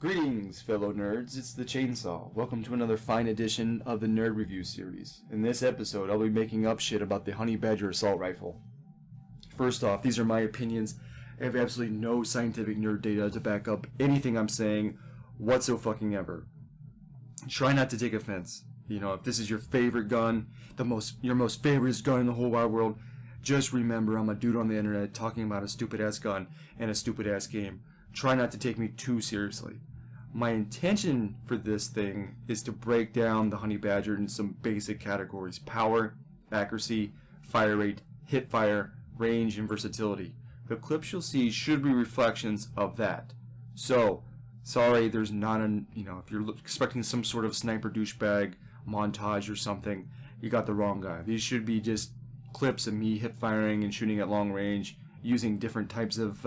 Greetings, fellow nerds. It's the Chainsaw. Welcome to another fine edition of the Nerd Review series. In this episode, I'll be making up shit about the Honey Badger assault rifle. First off, these are my opinions. I have absolutely no scientific nerd data to back up anything I'm saying whatsoever. Try not to take offense. You know, if this is your favorite gun, your most favorite gun in the whole wide world, just remember I'm a dude on the internet talking about a stupid-ass gun and a stupid-ass game. Try not to take me too seriously. My intention for this thing is to break down the Honey Badger into some basic categories: power, accuracy, fire rate, hip fire, range, and versatility. The clips you'll see should be reflections of that. So, sorry there's not if you're expecting some sort of sniper douchebag montage or something, you got the wrong guy. These should be just clips of me hip firing and shooting at long range using different types of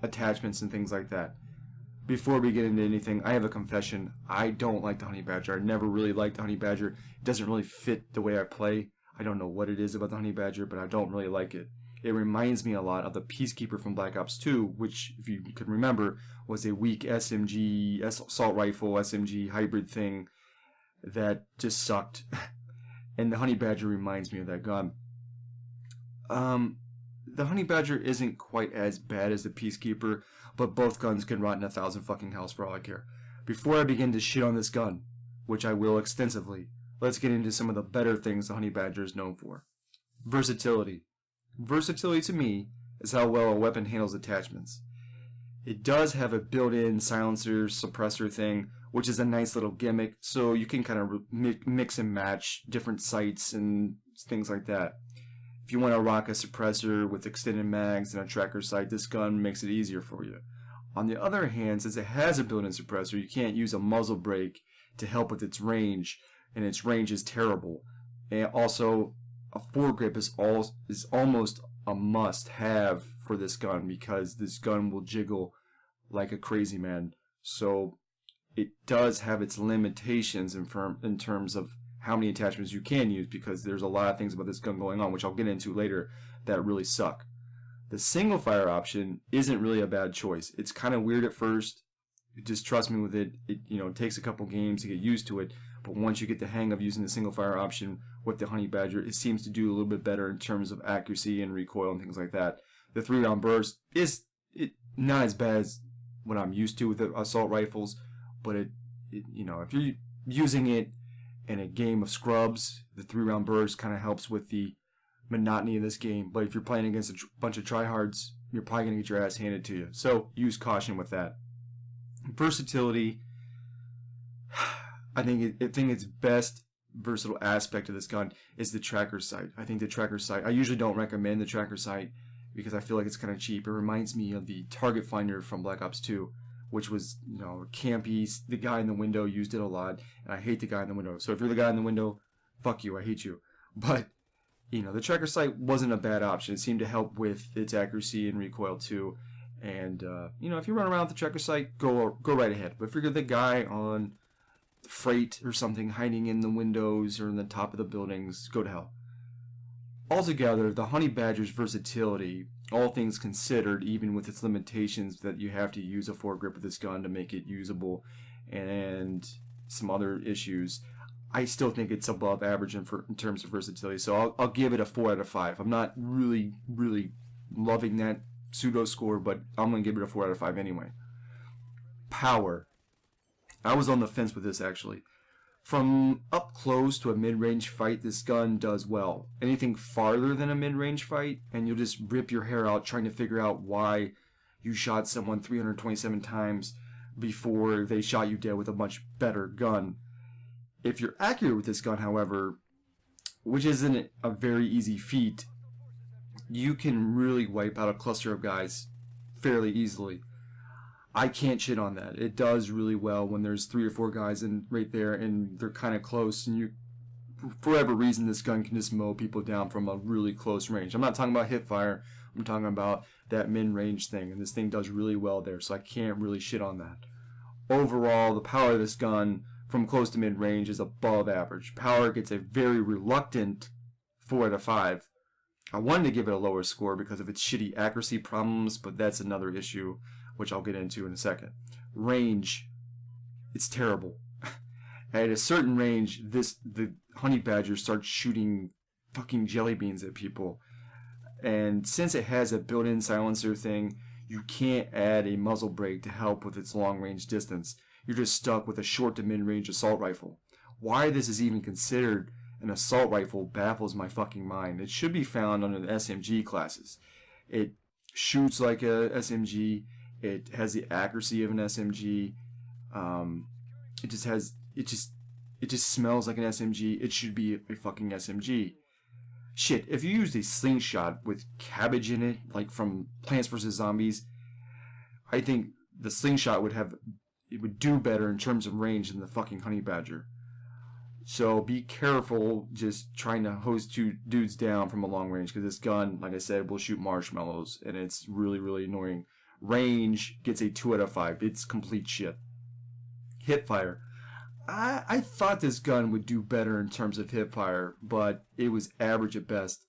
attachments and things like that. Before we get into anything, I have a confession. I don't like the Honey Badger. I never really liked the Honey Badger. It doesn't really fit the way I play. I don't know what it is about the Honey Badger, but I don't really like it. It reminds me a lot of the Peacekeeper from Black Ops 2, which, if you can remember, was a weak SMG, assault rifle, SMG hybrid thing that just sucked. And the Honey Badger reminds me of that gun. The Honey Badger isn't quite as bad as the Peacekeeper, but both guns can rot in 1,000 fucking hells for all I care. Before I begin to shit on this gun, which I will extensively, let's get into some of the better things the Honey Badger is known for. Versatility. Versatility to me is how well a weapon handles attachments. It does have a built-in silencer suppressor thing, which is a nice little gimmick, so you can kind of mix and match different sights and things like that. If you want to rock a suppressor with extended mags and a tracker sight, this gun makes it easier for you. On the other hand, since it has a built-in suppressor, you can't use a muzzle brake to help with its range, and its range is terrible. And also, a foregrip is almost a must-have for this gun, because this gun will jiggle like a crazy man. So it does have its limitations in terms of how many attachments you can use, because there's a lot of things about this gun going on, which I'll get into later, that really suck. The single fire option isn't really a bad choice. It's kind of weird at first. Just trust me with it. It takes a couple games to get used to it, but once you get the hang of using the single fire option with the Honey Badger, it seems to do a little bit better in terms of accuracy and recoil and things like that. The 3-round burst is not as bad as what I'm used to with the assault rifles, but if you're using it in a game of scrubs, the 3-round burst kind of helps with the monotony of this game. But if you're playing against a bunch of tryhards, you're probably going to get your ass handed to you. So use caution with that. Versatility, I think its best versatile aspect of this gun is the tracker sight. I think the tracker sight, I usually don't recommend the tracker sight because I feel like it's kind of cheap. It reminds me of the target finder from Black Ops 2, which was, campy. The guy in the window used it a lot, and I hate the guy in the window. So if you're the guy in the window, fuck you, I hate you. But, the tracker sight wasn't a bad option. It seemed to help with its accuracy and recoil too. And, if you run around with the tracker sight, go right ahead. But if you're the guy on freight or something hiding in the windows or in the top of the buildings, go to hell. Altogether, the Honey Badger's versatility, all things considered, even with its limitations that you have to use a foregrip with this gun to make it usable and some other issues, I still think it's above average in terms of versatility. So I'll give it a 4 out of 5. I'm not really loving that pseudo score, but I'm going to give it a 4 out of 5 anyway. Power. I was on the fence with this, actually. From up close to a mid-range fight, this gun does well. Anything farther than a mid-range fight, and you'll just rip your hair out trying to figure out why you shot someone 327 times before they shot you dead with a much better gun. If you're accurate with this gun, however, which isn't a very easy feat, you can really wipe out a cluster of guys fairly easily. I can't shit on that. It does really well when there's 3 or 4 guys right there and they're kind of close, and for whatever reason, this gun can just mow people down from a really close range. I'm not talking about Hipfire. I'm talking about that mid-range thing, and this thing does really well there, so I can't really shit on that. Overall, the power of this gun from close to mid-range is above average. Power gets a very reluctant 4 out of 5. I wanted to give it a lower score because of its shitty accuracy problems, but that's another issue, which I'll get into in a second. range, it's terrible. At a certain range, the honey badger starts shooting fucking jelly beans at people. And since it has a built-in silencer thing, you can't add a muzzle brake to help with its long-range distance. You're just stuck with a short to mid-range assault rifle. Why this is even considered an assault rifle baffles my fucking mind. It should be found under the SMG classes. It shoots like a SMG. It has the accuracy of an SMG. It just smells like an SMG. It should be a fucking SMG. Shit, if you used a slingshot with cabbage in it, like from Plants vs. Zombies, I think the slingshot would do better in terms of range than the fucking honey badger. So be careful just trying to hose two dudes down from a long range, because this gun, like I said, will shoot marshmallows, and it's really, really annoying. Range gets a 2 out of 5. It's complete shit. Hipfire. I thought this gun would do better in terms of hipfire, but it was average at best.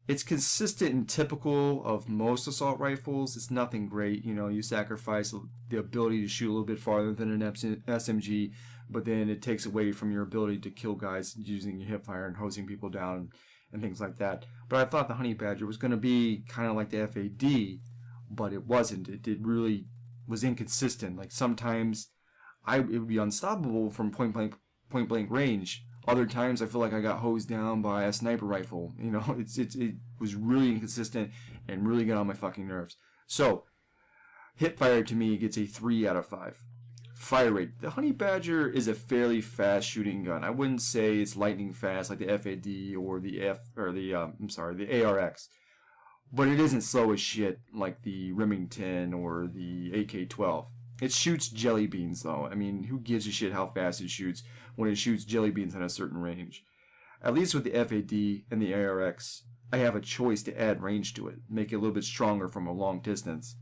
It's consistent and typical of most assault rifles. It's nothing great. You know, you sacrifice the ability to shoot a little bit farther than an SMG, but then it takes away from your ability to kill guys using your hipfire and hosing people down and things like that. But I thought the honey badger was going to be kind of like the FAD, but it wasn't. It really was inconsistent. Like sometimes it would be unstoppable from point blank range. Other times I feel like I got hosed down by a sniper rifle. You know, it was really inconsistent and really got on my fucking nerves. So, hipfire to me gets a 3 out of 5. Fire rate. The honey badger is a fairly fast shooting gun. I wouldn't say it's lightning fast like the FAD or the ARX. But it isn't slow as shit like the Remington or the AK-12. It shoots jelly beans, though. I mean, who gives a shit how fast it shoots when it shoots jelly beans at a certain range? At least with the FAD and the ARX, I have a choice to add range to it, make it a little bit stronger from a long distance.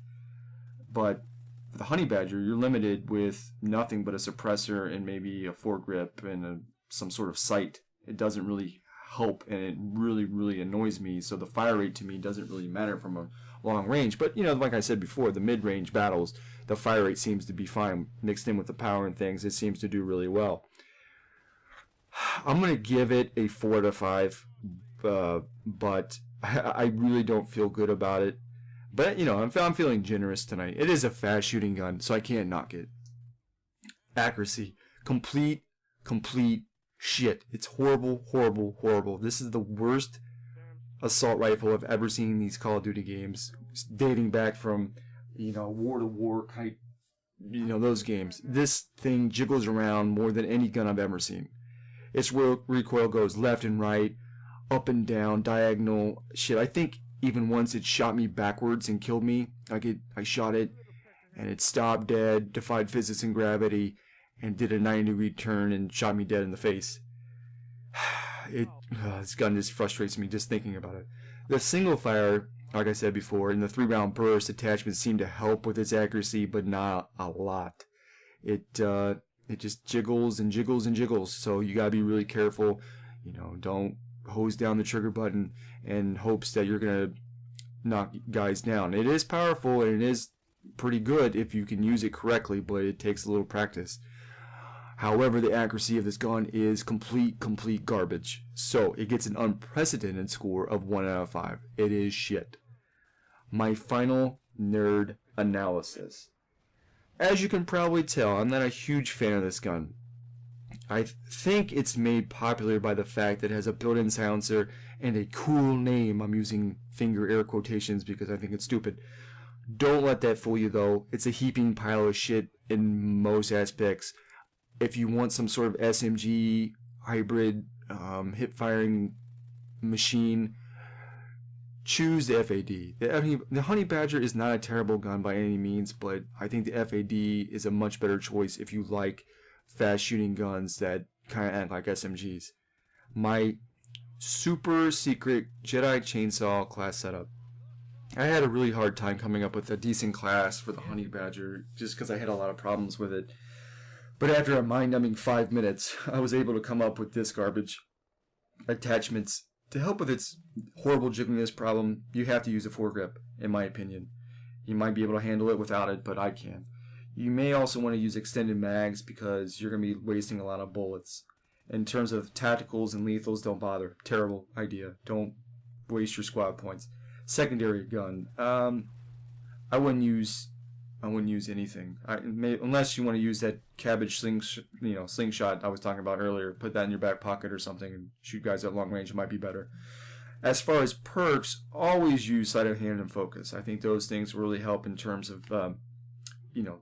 But with the honey badger, you're limited with nothing but a suppressor and maybe a foregrip and some sort of sight. It doesn't really help, and it really, really annoys me. So the fire rate to me doesn't really matter from a long range. But, you know, like I said before, the mid-range battles, the fire rate seems to be fine. Mixed in with the power and things, it seems to do really well. I'm going to give it a 4 out of 5, but I really don't feel good about it. But, you know, I'm feeling generous tonight. It is a fast shooting gun, so I can't knock it. Accuracy. Complete shit. It's horrible, horrible, horrible. This is the worst assault rifle I've ever seen in these Call of Duty games, dating back from, you know, War to War, you know, those games. This thing jiggles around more than any gun I've ever seen. Its recoil goes left and right, up and down, diagonal. Shit, I think even once it shot me backwards and killed me. I shot it, and it stopped dead, defied physics and gravity, and did a 90-degree turn and shot me dead in the face. This gun just frustrates me just thinking about it. The single fire, like I said before, and the 3-round burst attachments seem to help with its accuracy, but not a lot. It just jiggles and jiggles and jiggles, so you gotta be really careful. You know, don't hose down the trigger button in hopes that you're gonna knock guys down. It is powerful and it is pretty good if you can use it correctly, but it takes a little practice. However, the accuracy of this gun is complete garbage. So, it gets an unprecedented score of 1 out of 5. It is shit. My final nerd analysis. As you can probably tell, I'm not a huge fan of this gun. I think it's made popular by the fact that it has a built-in silencer and a cool name. I'm using finger air quotations because I think it's stupid. Don't let that fool you, though. It's a heaping pile of shit in most aspects. If you want some sort of SMG hybrid hip-firing machine, choose the FAD. The Honey Badger is not a terrible gun by any means, but I think the FAD is a much better choice if you like fast shooting guns that kind of act like SMGs. My super secret Jedi chainsaw class setup. I had a really hard time coming up with a decent class for the Honey Badger just because I had a lot of problems with it. But after a mind-numbing 5 minutes, I was able to come up with this garbage. Attachments. To help with its horrible jiggliness problem, you have to use a foregrip, in my opinion. You might be able to handle it without it, but I can. You may also want to use extended mags because you're going to be wasting a lot of bullets. In terms of tacticals and lethals, don't bother. Terrible idea. Don't waste your squad points. Secondary gun. I wouldn't use anything. Unless you want to use that cabbage slingshot I was talking about earlier. Put that in your back pocket or something and shoot guys at long range. It might be better. As far as perks, always use sleight of hand and focus. I think those things really help in terms of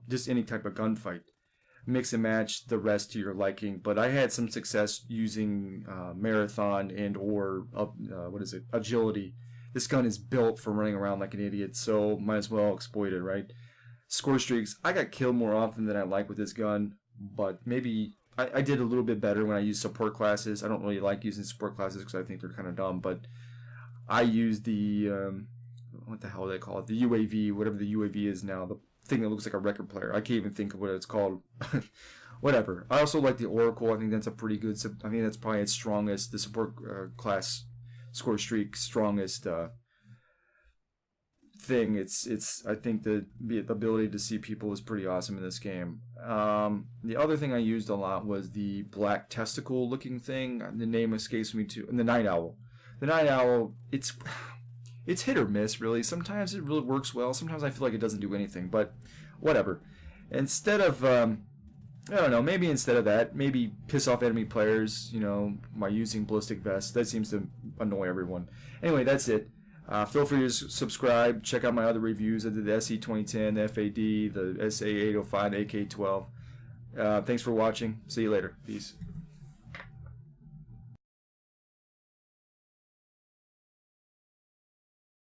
just any type of gunfight. Mix and match the rest to your liking. But I had some success using marathon and or agility. This gun is built for running around like an idiot, so might as well exploit it, right? Score streaks. I got killed more often than I like with this gun, but maybe I did a little bit better when I used support classes. I don't really like using support classes because I think they're kind of dumb, but I used the what the hell do they call it? The UAV, whatever the UAV is now, the thing that looks like a record player. I can't even think of what it's called. Whatever. I also like the Oracle. I think that's a pretty good. I think that's probably its strongest. The support class score streak strongest thing. It's. I think the ability to see people is pretty awesome in this game. The other thing I used a lot was the black testicle looking thing. The name escapes me too. And the Night Owl. The Night Owl. It's hit or miss, really. Sometimes it really works well. Sometimes I feel like it doesn't do anything, but whatever. Instead of, I don't know, maybe instead of that, maybe piss off enemy players, by using ballistic vests. That seems to annoy everyone. Anyway, that's it. Feel free to subscribe. Check out my other reviews. I did the SE2010, the FAD, the SA805, the AK12. Thanks for watching. See you later. Peace.